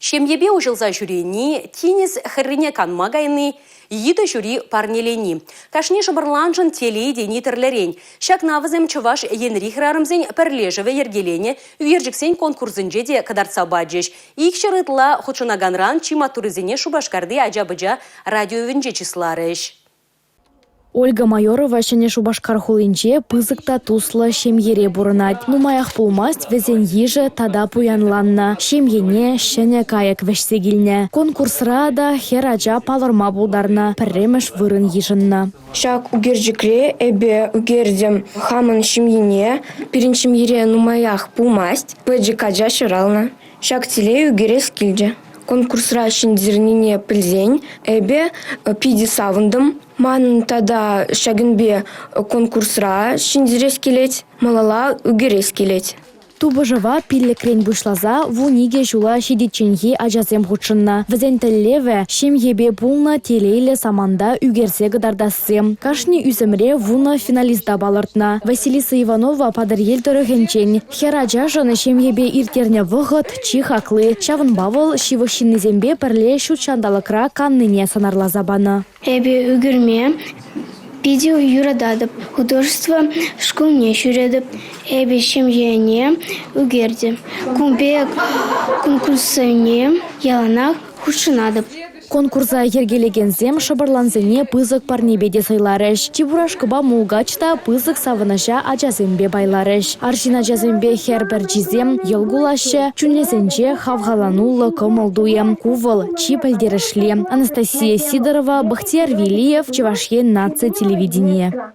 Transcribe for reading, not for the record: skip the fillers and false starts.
Шемьебе ужылза жюрени, теннис хыррине канма гайны, Ида жюри парнелени. Кашни шабарланжын телейде нитерлерень. Шак навызем чуваш енрих рарымзень перлежеве ергелене, уержиксень конкурсынже де кадарца баджеш. Их шырытла худшынаганран чиматурызене шубашкарды ажабыжа радиовинже числарыш. Ольга Майорова шене Шубашкар хулинче пызыкта туслы шемьере бурынать. Нумаях пулмасть везен еже тада пуянланна. Шемьене шене каяк вешсегилне. Конкурсра да хераджа палырма булдарна. Пірремеш вырын ежынна. Шак угерджикре эбе угердем хамын шемьене. Пирин шемьере нумаях пулмасть. Пэджи каджа шырална. Шак теле угерес кильдже. Конкурсра шиндернине пыльзень. Эбе пиди савындым. Ман тада шагынбе конкурсра шиндерес келет, малала угерес келет. Тубыжыва пилле крень бушлаза вуниге жула шидиченье ажазем худшынна. Візентеллеве шемьебе пулна телейле саманда үгерсе гдардасым. Кашни үзімре вуна финалиста балыртна. Василиса Иванова падар ел түрігенчен. Хераджа жаны шемьебе иртерне вғыт чихаклы. Чавын бавыл шивышинны зембе пірле шучандалықра канныне санарла забаны. Эбе үгірме видео юрададып, художество школне шүредіп, эбе шемьене үгерді. Кумбе конкурсыне яланақ хушынадып. Конкурса ергелегензем шабарланзене пызык парнебеде сайларыш. Чебурашкыба мулгачта пызык савыныша ажазембе байларыш. Аршина жазембе хербер жизем елгулашы, чунезенче хавгаланулы кымылдуем. Кувыл чипальдерышле. Анастасия Сидорова, Бахтияр Вилиев, Чевашье нация телевидение.